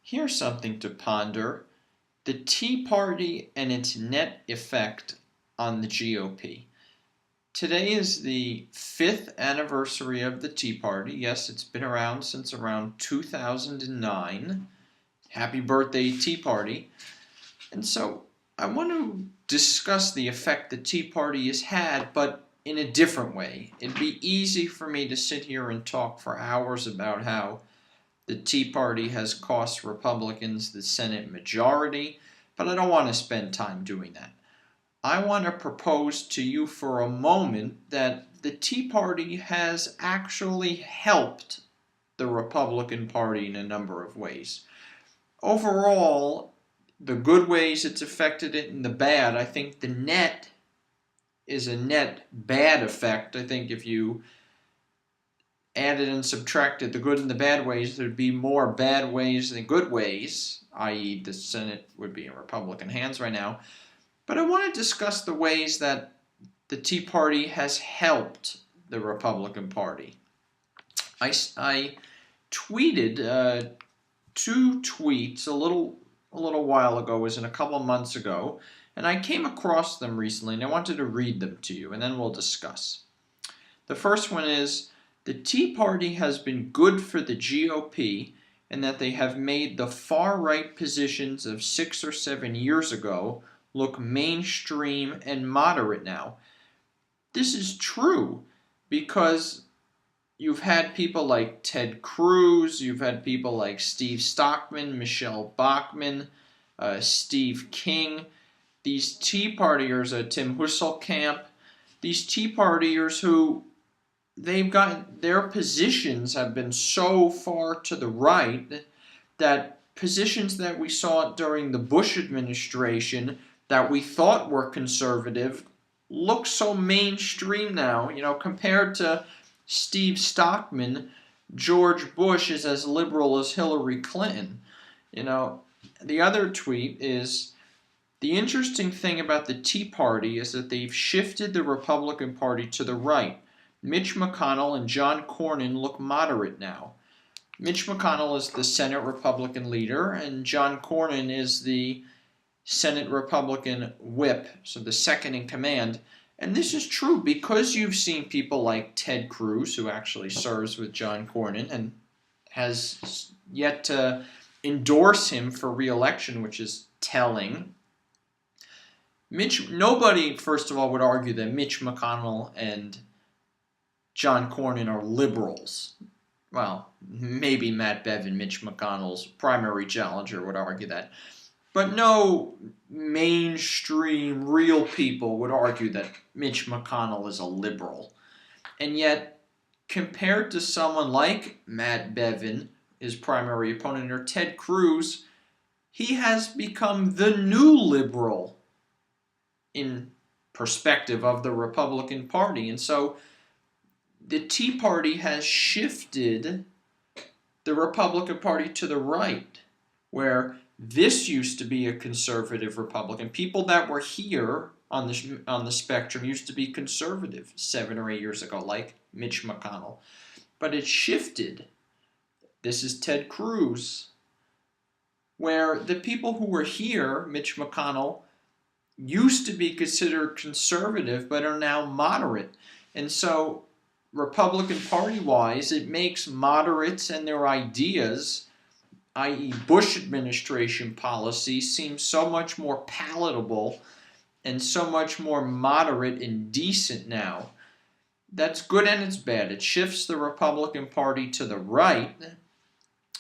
Here's something to ponder: the Tea Party and its net effect on the GOP. Today is the 5th anniversary of the Tea Party. Yes, it's been around since around 2009. Happy birthday, Tea Party. And so I want to discuss the effect the Tea Party has had, but in a different way. It'd be easy for me to sit here and talk for hours about how the Tea Party has cost Republicans the Senate majority, but I don't want to spend time doing that. I want to propose to you for a moment that the Tea Party has actually helped the Republican Party in a number of ways. Overall, the good ways it's affected it and the bad, I think the net is a net bad effect. I think if you added and subtracted the good and the bad ways, there'd be more bad ways than good ways, i.e. the Senate would be in Republican hands right now. But I want to discuss the ways that the Tea Party has helped the Republican Party. I tweeted 2 tweets a little while ago, was in a couple months ago, and I came across them recently, and I wanted to read them to you, and then we'll discuss. The first one is: the Tea Party has been good for the GOP in that they have made the far-right positions of 6 or 7 years ago look mainstream and moderate now. This is true because you've had people like Ted Cruz, you've had people like Steve Stockman, Michelle Bachmann, Steve King, these Tea Partiers, Tim Husselkamp, these Tea Partiers who they've gotten, their positions have been so far to the right that positions that we saw during the Bush administration that we thought were conservative look so mainstream now. Compared to Steve Stockman, George Bush is as liberal as Hillary Clinton. The other tweet is: the interesting thing about the Tea Party is that they've shifted the Republican Party to the right. Mitch McConnell and John Cornyn look moderate now. Mitch McConnell is the Senate Republican leader, and John Cornyn is the Senate Republican whip, so the second in command. And this is true because you've seen people like Ted Cruz, who actually serves with John Cornyn and has yet to endorse him for re-election, which is telling. Nobody, first of all, would argue that Mitch McConnell and John Cornyn are liberals. Well, maybe Matt Bevin, Mitch McConnell's primary challenger, would argue that. But no mainstream, real people would argue that Mitch McConnell is a liberal. And yet, compared to someone like Matt Bevin, his primary opponent, or Ted Cruz, he has become the new liberal in perspective of the Republican Party. And so the Tea Party has shifted the Republican Party to the right, where this used to be a conservative Republican. People that were here on the spectrum used to be conservative 7 or 8 years ago, like Mitch McConnell. But it shifted. This is Ted Cruz, where the people who were here, Mitch McConnell, used to be considered conservative but are now moderate. And so Republican Party-wise, it makes moderates and their ideas, i.e. Bush administration policy, seem so much more palatable and so much more moderate and decent now. That's good and it's bad. It shifts the Republican Party to the right,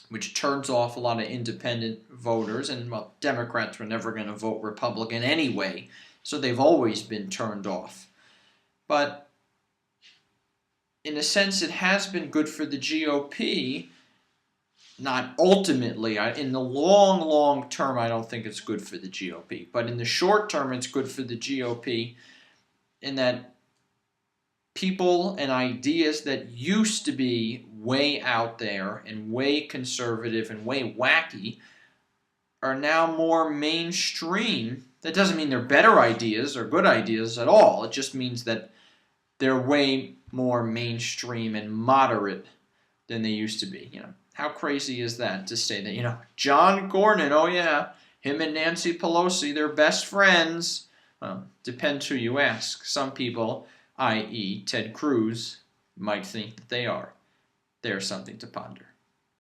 which turns off a lot of independent voters, and Democrats were never going to vote Republican anyway, so they've always been turned off. But in a sense, it has been good for the GOP. Not ultimately. In the long term, I don't think it's good for the GOP. But in the short term, it's good for the GOP in that people and ideas that used to be way out there and way conservative and way wacky are now more mainstream. That doesn't mean they're better ideas or good ideas at all. It just means that they're way more mainstream and moderate than they used to be. How crazy is that to say that, John Cornyn, oh yeah, him and Nancy Pelosi, they're best friends. Depends who you ask. Some people, i.e. Ted Cruz, might think that they are. There's something to ponder.